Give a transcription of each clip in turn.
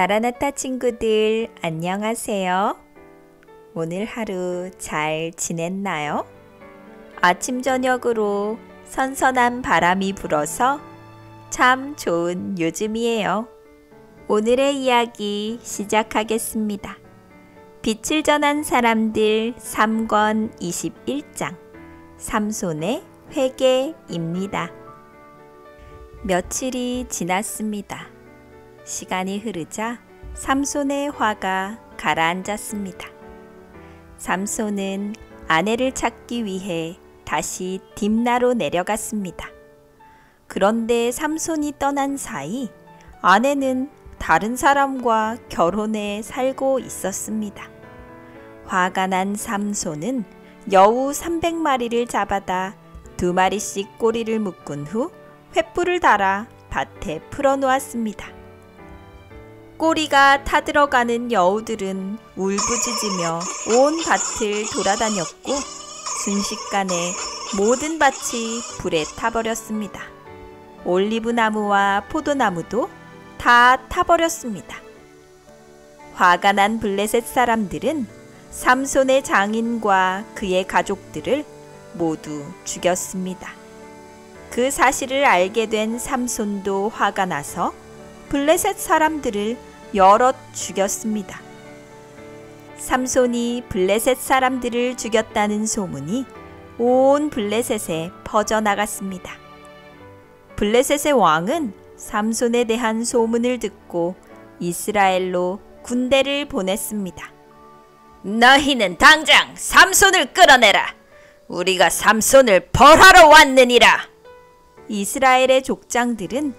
마라나타 친구들, 안녕하세요. 오늘 하루 잘 지냈나요? 아침 저녁으로 선선한 바람이 불어서 참 좋은 요즘이에요. 오늘의 이야기 시작하겠습니다. 빛을 전한 사람들 3권 21장 삼손의 회개입니다. 며칠이 지났습니다. 시간이 흐르자 삼손의 화가 가라앉았습니다. 삼손은 아내를 찾기 위해 다시 딥나로 내려갔습니다. 그런데 삼손이 떠난 사이 아내는 다른 사람과 결혼해 살고 있었습니다. 화가 난 삼손은 여우 300마리를 잡아다 2마리씩 꼬리를 묶은 후 횃불을 달아 밭에 풀어놓았습니다. 꼬리가 타들어가는 여우들은 울부짖으며 온 밭을 돌아다녔고 순식간에 모든 밭이 불에 타버렸습니다. 올리브나무와 포도나무도 다 타버렸습니다. 화가 난 블레셋 사람들은 삼손의 장인과 그의 가족들을 모두 죽였습니다. 그 사실을 알게 된 삼손도 화가 나서 블레셋 사람들을 여럿 죽였습니다. 삼손이 블레셋 사람들을 죽였다는 소문이 온 블레셋에 퍼져나갔습니다. 블레셋의 왕은 삼손에 대한 소문을 듣고 이스라엘로 군대를 보냈습니다. 너희는 당장 삼손을 끌어내라. 우리가 삼손을 벌하러 왔느니라. 이스라엘의 족장들은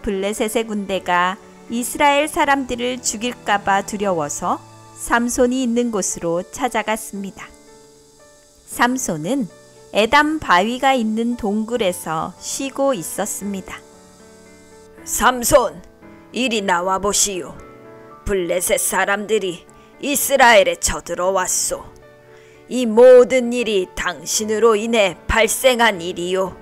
블레셋의 군대가 이스라엘 사람들을 죽일까봐 두려워서 삼손이 있는 곳으로 찾아갔습니다. 삼손은 에담 바위가 있는 동굴에서 쉬고 있었습니다. 삼손, 이리 나와 보시오. 블레셋 사람들이 이스라엘에 쳐들어왔소. 이 모든 일이 당신으로 인해 발생한 일이요.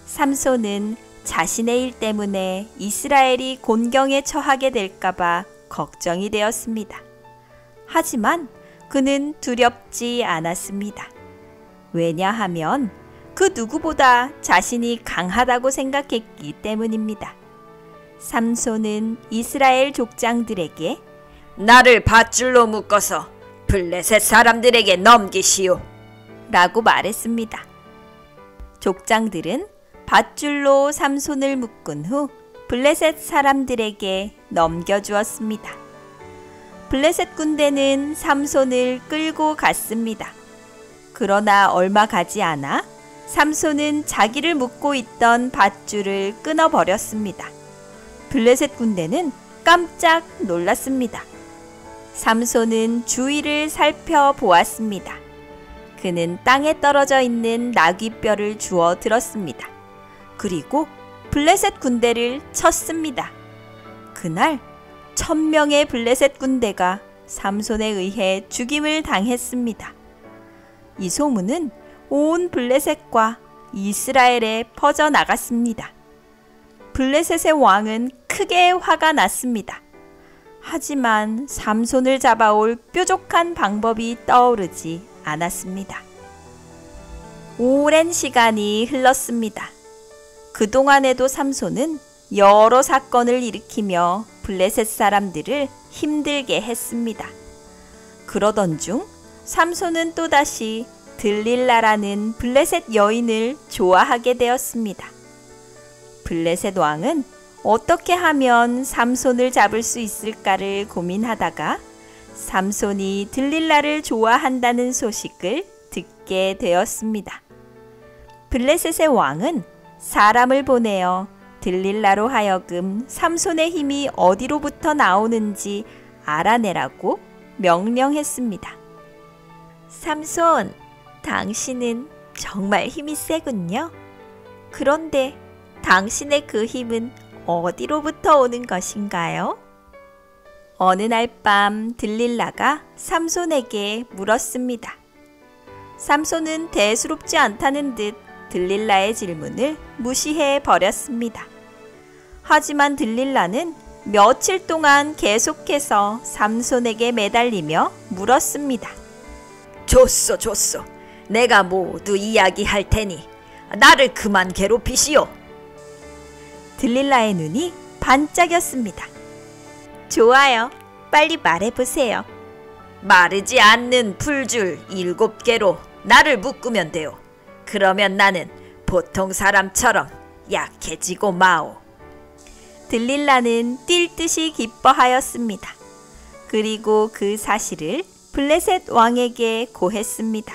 삼손은 자신의 일 때문에 이스라엘이 곤경에 처하게 될까봐 걱정이 되었습니다. 하지만 그는 두렵지 않았습니다. 왜냐하면 그 누구보다 자신이 강하다고 생각했기 때문입니다. 삼손은 이스라엘 족장들에게 나를 밧줄로 묶어서 블레셋 사람들에게 넘기시오. 라고 말했습니다. 족장들은 밧줄로 삼손을 묶은 후 블레셋 사람들에게 넘겨주었습니다. 블레셋 군대는 삼손을 끌고 갔습니다. 그러나 얼마 가지 않아 삼손은 자기를 묶고 있던 밧줄을 끊어버렸습니다. 블레셋 군대는 깜짝 놀랐습니다. 삼손은 주위를 살펴보았습니다. 그는 땅에 떨어져 있는 나귀뼈를 주워 들었습니다. 그리고 블레셋 군대를 쳤습니다. 그날 1000명의 블레셋 군대가 삼손에 의해 죽임을 당했습니다. 이 소문은 온 블레셋과 이스라엘에 퍼져나갔습니다. 블레셋의 왕은 크게 화가 났습니다. 하지만 삼손을 잡아올 뾰족한 방법이 떠오르지 않았습니다. 오랜 시간이 흘렀습니다. 그동안에도 삼손은 여러 사건을 일으키며 블레셋 사람들을 힘들게 했습니다. 그러던 중 삼손은 또다시 들릴라라는 블레셋 여인을 좋아하게 되었습니다. 블레셋 왕은 어떻게 하면 삼손을 잡을 수 있을까를 고민하다가 삼손이 들릴라를 좋아한다는 소식을 듣게 되었습니다. 블레셋의 왕은 사람을 보내어 들릴라로 하여금 삼손의 힘이 어디로부터 나오는지 알아내라고 명령했습니다. 삼손, 당신은 정말 힘이 세군요. 그런데 당신의 그 힘은 어디로부터 오는 것인가요? 어느 날 밤 들릴라가 삼손에게 물었습니다. 삼손은 대수롭지 않다는 듯 들릴라의 질문을 무시해 버렸습니다. 하지만 들릴라는 며칠 동안 계속해서 삼손에게 매달리며 물었습니다. 좋소, 좋소. 내가 모두 이야기할 테니 나를 그만 괴롭히시오. 들릴라의 눈이 반짝였습니다. 좋아요. 빨리 말해보세요. 마르지 않는 풀줄 7개로 나를 묶으면 돼요. 그러면 나는 보통 사람처럼 약해지고 마오. 들릴라는 뛸 듯이 기뻐하였습니다. 그리고 그 사실을 블레셋 왕에게 고했습니다.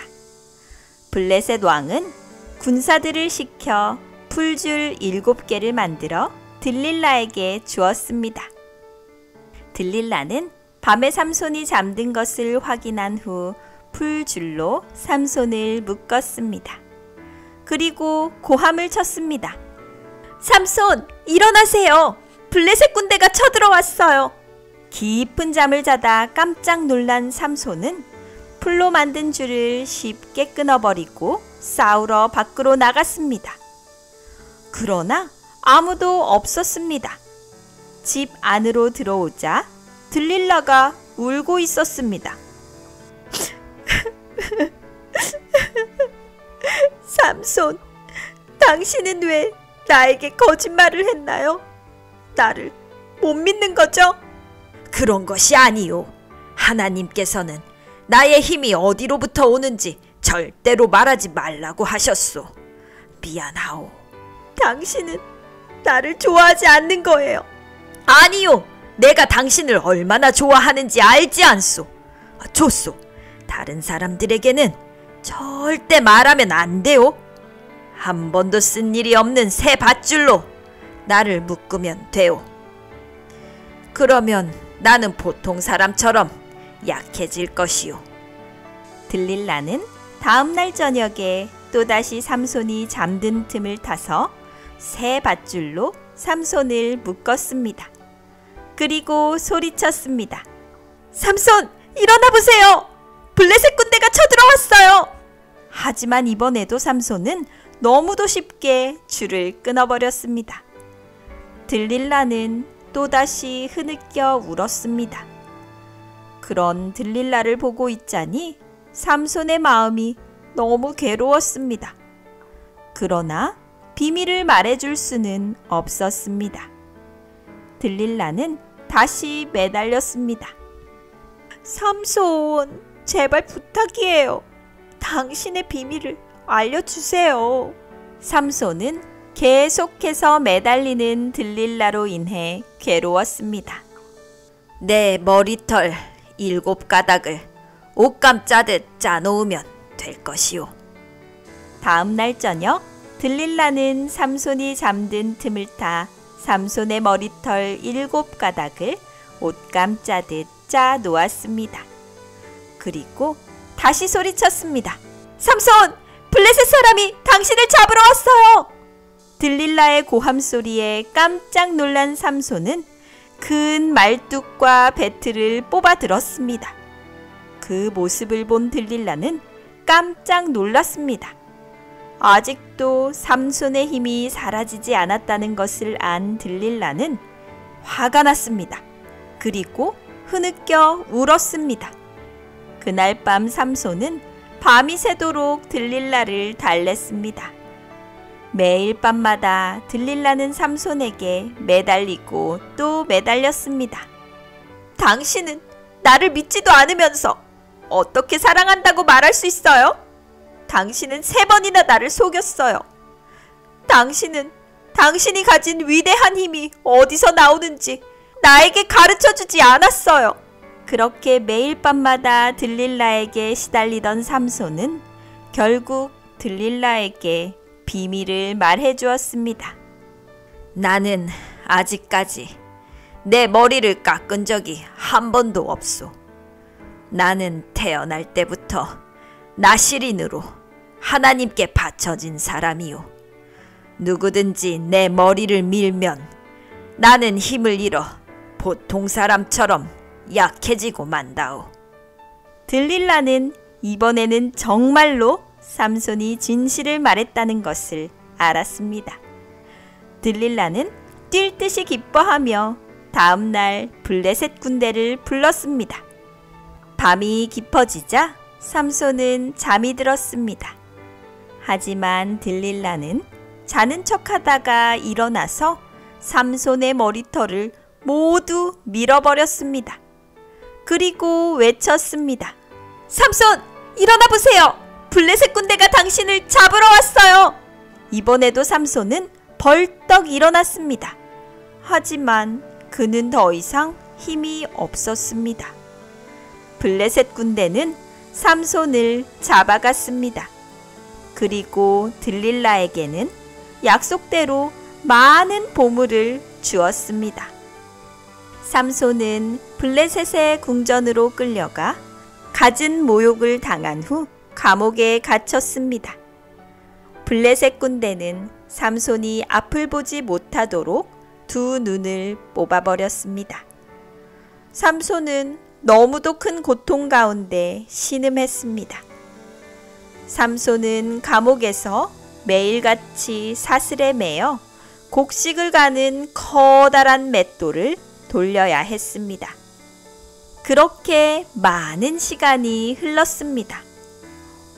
블레셋 왕은 군사들을 시켜 풀줄 7개를 만들어 들릴라에게 주었습니다. 들릴라는 밤에 삼손이 잠든 것을 확인한 후 풀줄로 삼손을 묶었습니다. 그리고 고함을 쳤습니다. 삼손, 일어나세요! 블레셋 군대가 쳐들어왔어요! 깊은 잠을 자다 깜짝 놀란 삼손은 풀로 만든 줄을 쉽게 끊어버리고 싸우러 밖으로 나갔습니다. 그러나 아무도 없었습니다. 집 안으로 들어오자 들릴라가 울고 있었습니다. 삼손, 당신은 왜 나에게 거짓말을 했나요? 나를 못 믿는 거죠? 그런 것이 아니요. 하나님께서는 나의 힘이 어디로부터 오는지 절대로 말하지 말라고 하셨소. 미안하오. 당신은 나를 좋아하지 않는 거예요. 아니요. 내가 당신을 얼마나 좋아하는지 알지 않소. 좋소. 다른 사람들에게는 절대 말하면 안 돼요. 한 번도 쓴 일이 없는 새 밧줄로 나를 묶으면 돼요. 그러면 나는 보통 사람처럼 약해질 것이요. 들릴라는 다음날 저녁에 또다시 삼손이 잠든 틈을 타서 새 밧줄로 삼손을 묶었습니다. 그리고 소리쳤습니다. 삼손, 일어나 보세요! 블레셋 군대가 쳐들어왔어요! 하지만 이번에도 삼손은 너무도 쉽게 줄을 끊어버렸습니다. 들릴라는 또다시 흐느껴 울었습니다. 그런 들릴라를 보고 있자니 삼손의 마음이 너무 괴로웠습니다. 그러나 비밀을 말해줄 수는 없었습니다. 들릴라는 다시 매달렸습니다. 삼손, 제발 부탁이에요. 당신의 비밀을 알려주세요. 삼손은 계속해서 매달리는 들릴라로 인해 괴로웠습니다. 내 머리털 7가닥을 옷감 짜듯 짜놓으면 될 것이오. 다음 날 저녁 들릴라는 삼손이 잠든 틈을 타 삼손의 머리털 7가닥을 옷감 짜듯 짜 놓았습니다. 그리고 다시 소리쳤습니다. 삼손! 블레셋 사람이 당신을 잡으러 왔어요! 들릴라의 고함 소리에 깜짝 놀란 삼손은 큰 말뚝과 배틀을 뽑아 들었습니다. 그 모습을 본 들릴라는 깜짝 놀랐습니다. 아직도 삼손의 힘이 사라지지 않았다는 것을 안 들릴라는 화가 났습니다. 그리고 흐느껴 울었습니다. 그날 밤 삼손은 밤이 새도록 들릴라를 달랬습니다. 매일 밤마다 들릴라는 삼손에게 매달리고 또 매달렸습니다. 당신은 나를 믿지도 않으면서 어떻게 사랑한다고 말할 수 있어요? 당신은 3번이나 나를 속였어요. 당신은 당신이 가진 위대한 힘이 어디서 나오는지 나에게 가르쳐주지 않았어요. 그렇게 매일 밤마다 들릴라에게 시달리던 삼손은 결국 들릴라에게 비밀을 말해주었습니다. 나는 아직까지 내 머리를 깎은 적이 한 번도 없소. 나는 태어날 때부터 나시린으로 하나님께 바쳐진 사람이요. 누구든지 내 머리를 밀면 나는 힘을 잃어 보통 사람처럼 약해지고 만다오. 들릴라는 이번에는 정말로 삼손이 진실을 말했다는 것을 알았습니다. 들릴라는 뛸 듯이 기뻐하며 다음 날 블레셋 군대를 불렀습니다. 밤이 깊어지자 삼손은 잠이 들었습니다. 하지만 들릴라는 자는 척하다가 일어나서 삼손의 머리털을 모두 밀어버렸습니다. 그리고 외쳤습니다. 삼손, 일어나 보세요. 블레셋 군대가 당신을 잡으러 왔어요. 이번에도 삼손은 벌떡 일어났습니다. 하지만 그는 더 이상 힘이 없었습니다. 블레셋 군대는 삼손을 잡아갔습니다. 그리고 들릴라에게는 약속대로 많은 보물을 주었습니다. 삼손은 블레셋의 궁전으로 끌려가 갖은 모욕을 당한 후 감옥에 갇혔습니다. 블레셋 군대는 삼손이 앞을 보지 못하도록 두 눈을 뽑아버렸습니다. 삼손은 너무도 큰 고통 가운데 신음했습니다. 삼손은 감옥에서 매일같이 사슬에 매여 곡식을 가는 커다란 맷돌을 돌려야 했습니다. 그렇게 많은 시간이 흘렀습니다.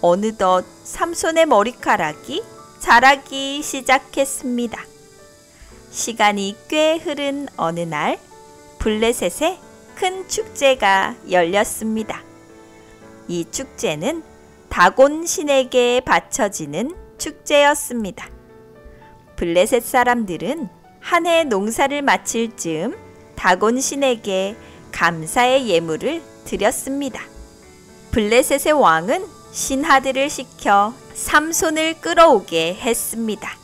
어느덧 삼손의 머리카락이 자라기 시작했습니다. 시간이 꽤 흐른 어느 날 블레셋에 큰 축제가 열렸습니다. 이 축제는 다곤 신에게 바쳐지는 축제였습니다. 블레셋 사람들은 한 해 농사를 마칠 즈음 다곤 신에게 감사의 예물을 드렸습니다. 블레셋의 왕은 신하들을 시켜 삼손을 끌어오게 했습니다.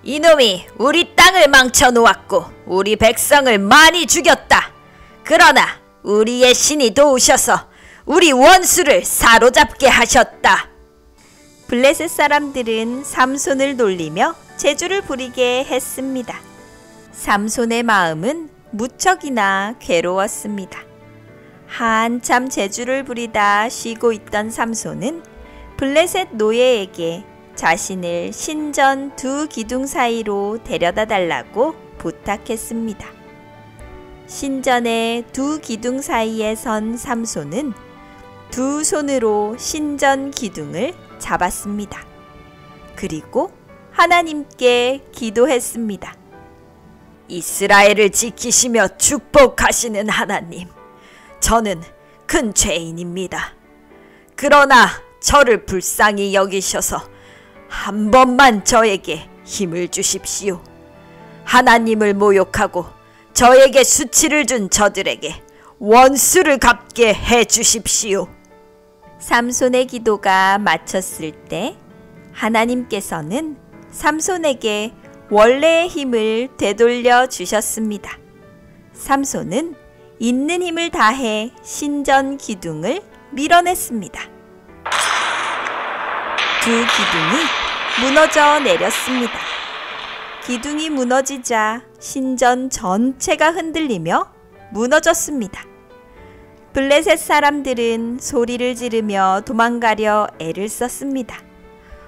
이놈이 우리 땅을 망쳐놓았고 우리 백성을 많이 죽였다. 그러나 우리의 신이 도우셔서 우리 원수를 사로잡게 하셨다. 블레셋 사람들은 삼손을 놀리며 재주를 부리게 했습니다. 삼손의 마음은 무척이나 괴로웠습니다. 한참 재주를 부리다 쉬고 있던 삼손은 블레셋 노예에게 자신을 신전 두 기둥 사이로 데려다 달라고 부탁했습니다. 신전의 두 기둥 사이에 선 삼손은 두 손으로 신전 기둥을 잡았습니다. 그리고 하나님께 기도했습니다. 이스라엘을 지키시며 축복하시는 하나님, 저는 큰 죄인입니다. 그러나 저를 불쌍히 여기셔서 한 번만 저에게 힘을 주십시오. 하나님을 모욕하고 저에게 수치를 준 저들에게 원수를 갚게 해 주십시오. 삼손의 기도가 마쳤을 때 하나님께서는 삼손에게 원래의 힘을 되돌려 주셨습니다. 삼손은 있는 힘을 다해 신전 기둥을 밀어냈습니다. 두 기둥이 무너져 내렸습니다. 기둥이 무너지자 신전 전체가 흔들리며 무너졌습니다. 블레셋 사람들은 소리를 지르며 도망가려 애를 썼습니다.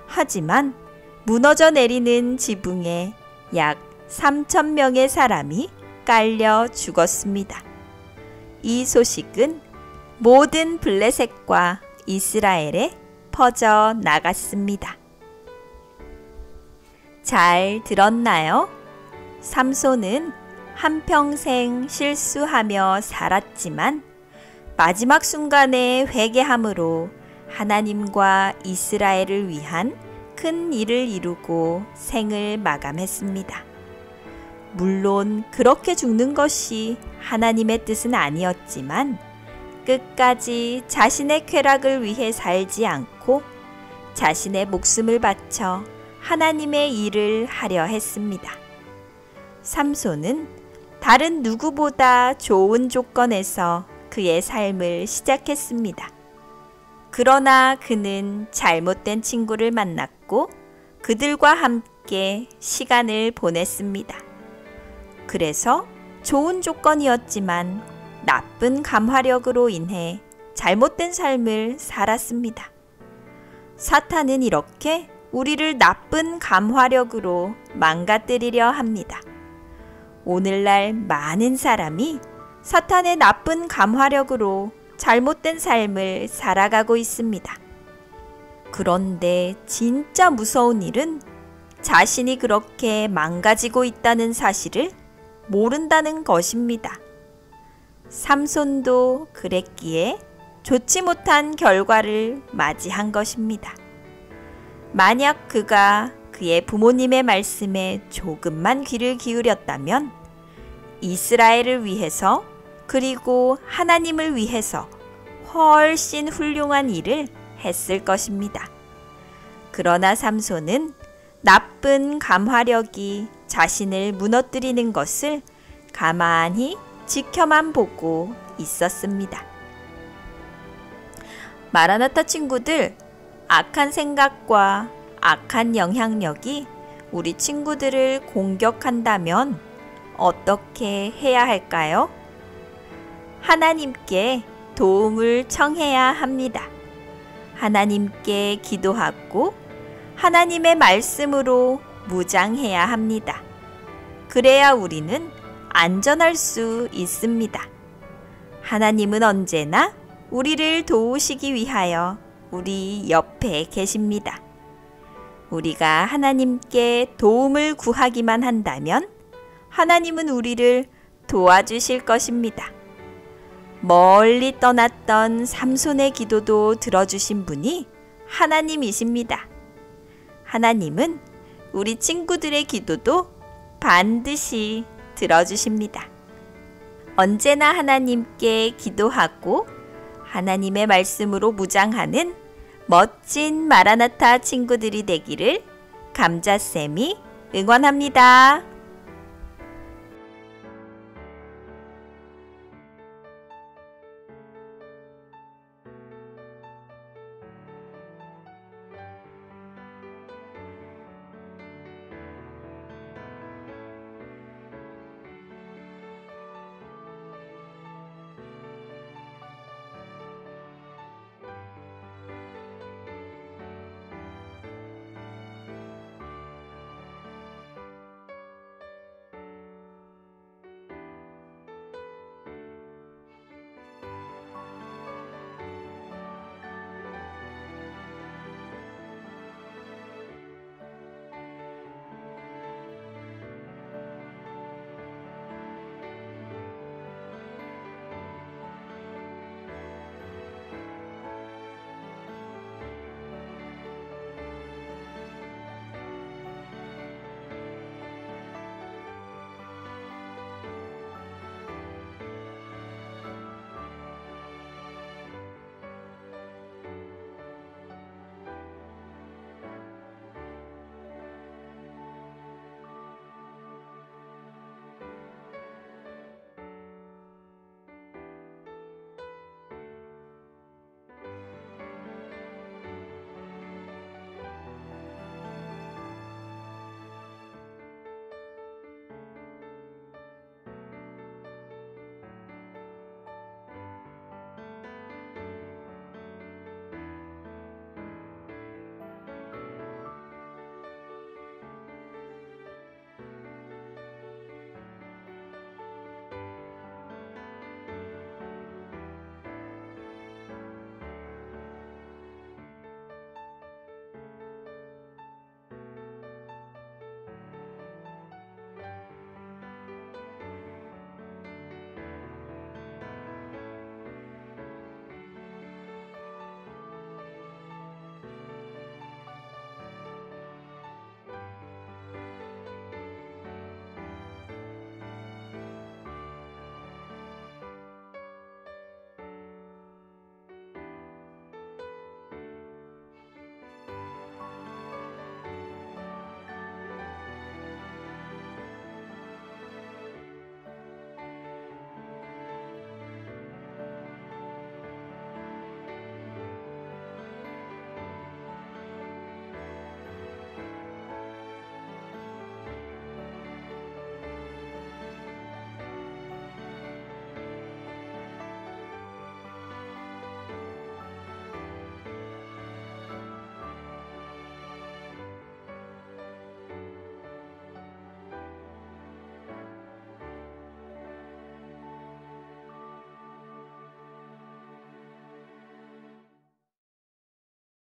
하지만 무너져 내리는 지붕에 약 3,000명의 사람이 깔려 죽었습니다. 이 소식은 모든 블레셋과 이스라엘에 퍼져 나갔습니다. 잘 들었나요? 삼손은 한평생 실수하며 살았지만 마지막 순간에 회개함으로 하나님과 이스라엘을 위한 큰 일을 이루고 생을 마감했습니다. 물론 그렇게 죽는 것이 하나님의 뜻은 아니었지만 끝까지 자신의 쾌락을 위해 살지 않고 자신의 목숨을 바쳐 하나님의 일을 하려 했습니다. 삼손은 다른 누구보다 좋은 조건에서 그의 삶을 시작했습니다. 그러나 그는 잘못된 친구를 만났고 그들과 함께 시간을 보냈습니다. 그래서 좋은 조건이었지만 나쁜 감화력으로 인해 잘못된 삶을 살았습니다. 사탄은 이렇게 우리를 나쁜 감화력으로 망가뜨리려 합니다. 오늘날 많은 사람이 사탄의 나쁜 감화력으로 잘못된 삶을 살아가고 있습니다. 그런데 진짜 무서운 일은 자신이 그렇게 망가지고 있다는 사실을 모른다는 것입니다. 삼손도 그랬기에 좋지 못한 결과를 맞이한 것입니다. 만약 그가 그의 부모님의 말씀에 조금만 귀를 기울였다면 이스라엘을 위해서 그리고 하나님을 위해서 훨씬 훌륭한 일을 했을 것입니다. 그러나 삼손은 나쁜 감화력이 자신을 무너뜨리는 것을 가만히 지켜만 보고 있었습니다. 마라나타 친구들, 악한 생각과 악한 영향력이 우리 친구들을 공격한다면 어떻게 해야 할까요? 하나님께 도움을 청해야 합니다. 하나님께 기도하고 하나님의 말씀으로 무장해야 합니다. 그래야 우리는 안전할 수 있습니다. 하나님은 언제나 우리를 도우시기 위하여 우리 옆에 계십니다. 우리가 하나님께 도움을 구하기만 한다면 하나님은 우리를 도와주실 것입니다. 멀리 떠났던 삼손의 기도도 들어주신 분이 하나님이십니다. 하나님은 우리 친구들의 기도도 반드시 들어주십니다. 언제나 하나님께 기도하고 하나님의 말씀으로 무장하는 멋진 마라나타 친구들이 되기를 감자쌤이 응원합니다.